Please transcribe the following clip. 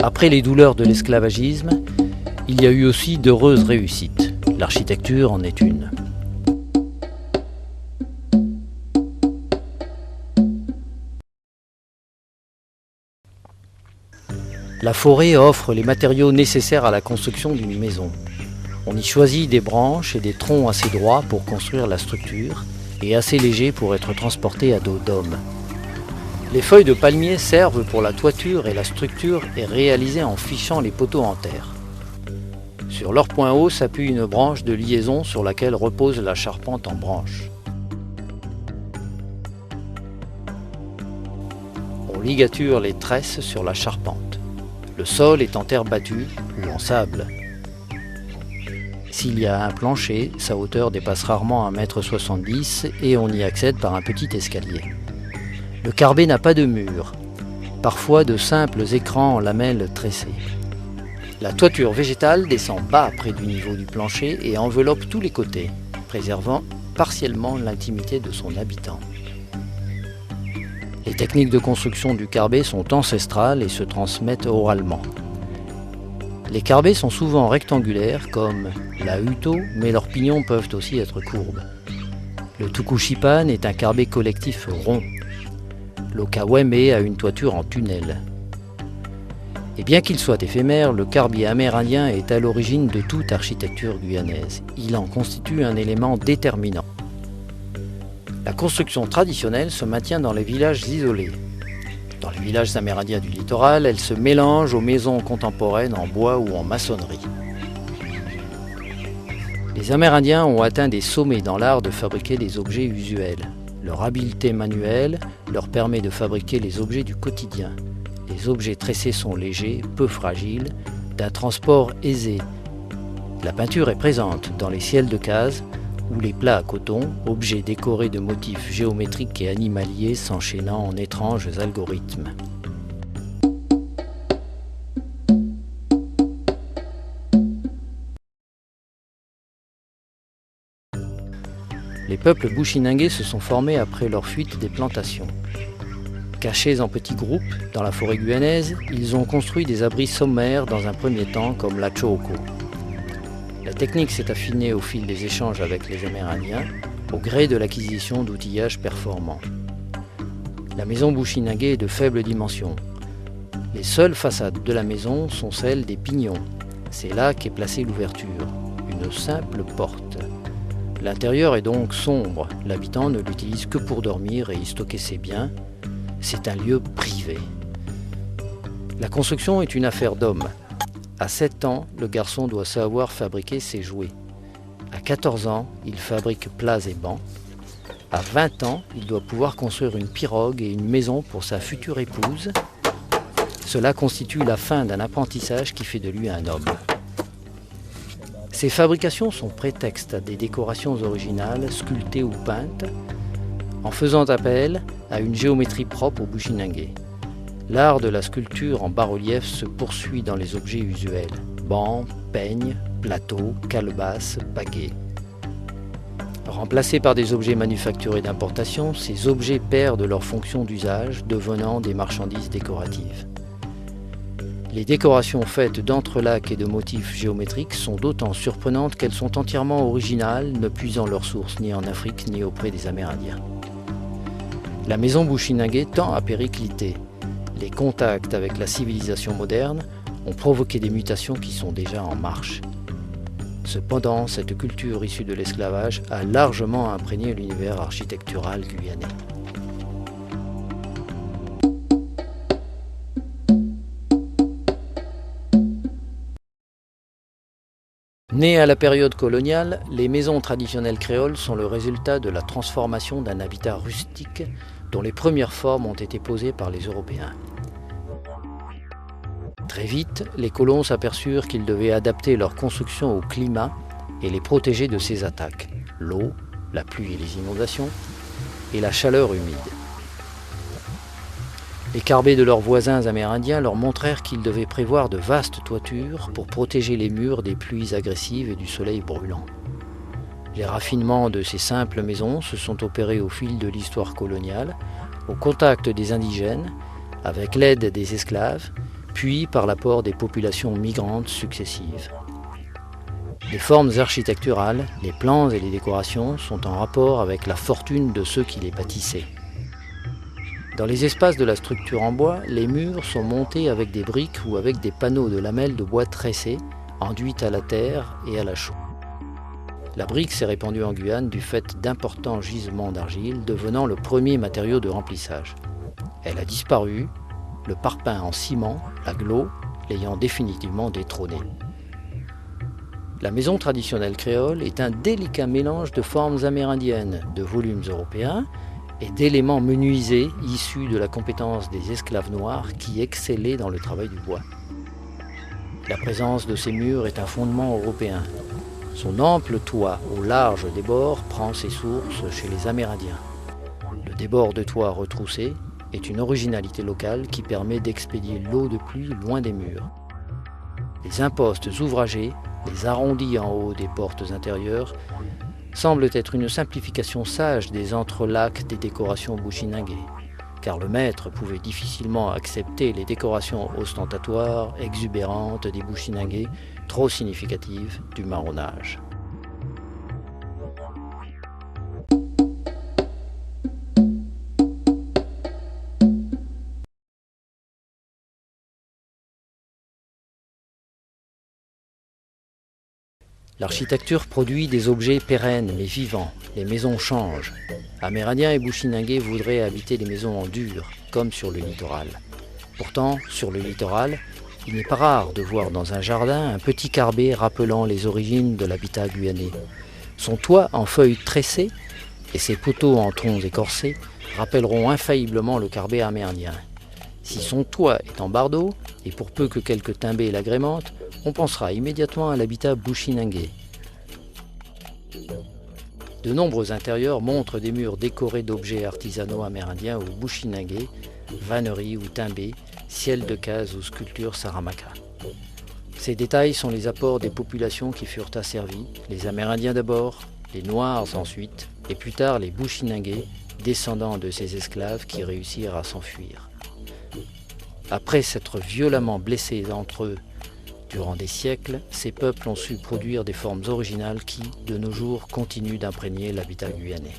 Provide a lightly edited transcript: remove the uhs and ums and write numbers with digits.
Après les douleurs de l'esclavagisme, il y a eu aussi d'heureuses réussites. L'architecture en est une. La forêt offre les matériaux nécessaires à la construction d'une maison. On y choisit des branches et des troncs assez droits pour construire la structure et assez légers pour être transportés à dos d'homme. Les feuilles de palmier servent pour la toiture et la structure est réalisée en fichant les poteaux en terre. Sur leur point haut s'appuie une branche de liaison sur laquelle repose la charpente en branche. On ligature les tresses sur la charpente. Le sol est en terre battue ou en sable. S'il y a un plancher, sa hauteur dépasse rarement 1,70 m et on y accède par un petit escalier. Le carbet n'a pas de mur, parfois de simples écrans en lamelles tressées. La toiture végétale descend bas près du niveau du plancher et enveloppe tous les côtés, préservant partiellement l'intimité de son habitant. Les techniques de construction du carbet sont ancestrales et se transmettent oralement. Les carbets sont souvent rectangulaires comme la huto, mais leurs pignons peuvent aussi être courbes. Le tukushipan est un carbet collectif rond. L'okaweme a une toiture en tunnel. Et bien qu'il soit éphémère, le carbier amérindien est à l'origine de toute architecture guyanaise. Il en constitue un élément déterminant. La construction traditionnelle se maintient dans les villages isolés. Dans les villages amérindiens du littoral, elle se mélange aux maisons contemporaines en bois ou en maçonnerie. Les Amérindiens ont atteint des sommets dans l'art de fabriquer des objets usuels. Leur habileté manuelle leur permet de fabriquer les objets du quotidien. Les objets tressés sont légers, peu fragiles, d'un transport aisé. La peinture est présente dans les ciels de case ou les plats à coton, objets décorés de motifs géométriques et animaliers s'enchaînant en étranges algorithmes. Les peuples bushinangais se sont formés après leur fuite des plantations. Cachés en petits groupes dans la forêt guyanaise, ils ont construit des abris sommaires dans un premier temps comme la chooko. La technique s'est affinée au fil des échanges avec les Amérindiens, au gré de l'acquisition d'outillages performants. La maison bushinangais est de faible dimension. Les seules façades de la maison sont celles des pignons. C'est là qu'est placée l'ouverture, une simple porte. L'intérieur est donc sombre, l'habitant ne l'utilise que pour dormir et y stocker ses biens. C'est un lieu privé. La construction est une affaire d'homme. À 7 ans, le garçon doit savoir fabriquer ses jouets. À 14 ans, il fabrique plats et bancs. À 20 ans, il doit pouvoir construire une pirogue et une maison pour sa future épouse. Cela constitue la fin d'un apprentissage qui fait de lui un homme. Ces fabrications sont prétexte à des décorations originales, sculptées ou peintes, en faisant appel à une géométrie propre au bushinangais. L'art de la sculpture en bas-relief se poursuit dans les objets usuels, bancs, peignes, plateaux, calebasses, baguets. Remplacés par des objets manufacturés d'importation, ces objets perdent leur fonction d'usage, devenant des marchandises décoratives. Les décorations faites d'entrelacs et de motifs géométriques sont d'autant surprenantes qu'elles sont entièrement originales, ne puisant leur source ni en Afrique ni auprès des Amérindiens. La maison bushinangais tend à péricliter. Les contacts avec la civilisation moderne ont provoqué des mutations qui sont déjà en marche. Cependant, cette culture issue de l'esclavage a largement imprégné l'univers architectural guyanais. Nées à la période coloniale, les maisons traditionnelles créoles sont le résultat de la transformation d'un habitat rustique dont les premières formes ont été posées par les Européens. Très vite, les colons s'aperçurent qu'ils devaient adapter leur construction au climat et les protéger de ses attaques, l'eau, la pluie et les inondations, et la chaleur humide. Les carbets de leurs voisins amérindiens leur montrèrent qu'ils devaient prévoir de vastes toitures pour protéger les murs des pluies agressives et du soleil brûlant. Les raffinements de ces simples maisons se sont opérés au fil de l'histoire coloniale, au contact des indigènes, avec l'aide des esclaves, puis par l'apport des populations migrantes successives. Les formes architecturales, les plans et les décorations sont en rapport avec la fortune de ceux qui les bâtissaient. Dans les espaces de la structure en bois, les murs sont montés avec des briques ou avec des panneaux de lamelles de bois tressées, enduites à la terre et à la chaux. La brique s'est répandue en Guyane du fait d'importants gisements d'argile, devenant le premier matériau de remplissage. Elle a disparu, le parpaing en ciment, l'agglo, l'ayant définitivement détrôné. La maison traditionnelle créole est un délicat mélange de formes amérindiennes, de volumes européens et d'éléments menuisés issus de la compétence des esclaves noirs qui excellaient dans le travail du bois. La présence de ces murs est un fondement européen. Son ample toit au large des bords prend ses sources chez les Amérindiens. Le débord de toit retroussé est une originalité locale qui permet d'expédier l'eau de pluie loin des murs. Les impostes ouvragés, les arrondis en haut des portes intérieures, semblent être une simplification sage des entrelacs des décorations bushinangé, car le maître pouvait difficilement accepter les décorations ostentatoires, exubérantes des bushinangé, trop significatives du marronnage. L'architecture produit des objets pérennes mais vivants. Les maisons changent. Amérindiens et bushinangé voudraient habiter les maisons en dur, comme sur le littoral. Pourtant, sur le littoral, il n'est pas rare de voir dans un jardin un petit carbet rappelant les origines de l'habitat guyanais. Son toit en feuilles tressées et ses poteaux en troncs écorcés rappelleront infailliblement le carbet amérindien. Si son toit est en bardeau, et pour peu que quelques timbés l'agrémentent, on pensera immédiatement à l'habitat bushinangé. De nombreux intérieurs montrent des murs décorés d'objets artisanaux amérindiens ou bushinangé, vanneries ou timbés, ciels de cases ou sculptures saramaka. Ces détails sont les apports des populations qui furent asservies, les Amérindiens d'abord, les Noirs ensuite, et plus tard les bushinangé, descendants de ces esclaves qui réussirent à s'enfuir. Après s'être violemment blessés entre eux durant des siècles, ces peuples ont su produire des formes originales qui, de nos jours, continuent d'imprégner l'habitat guyanais.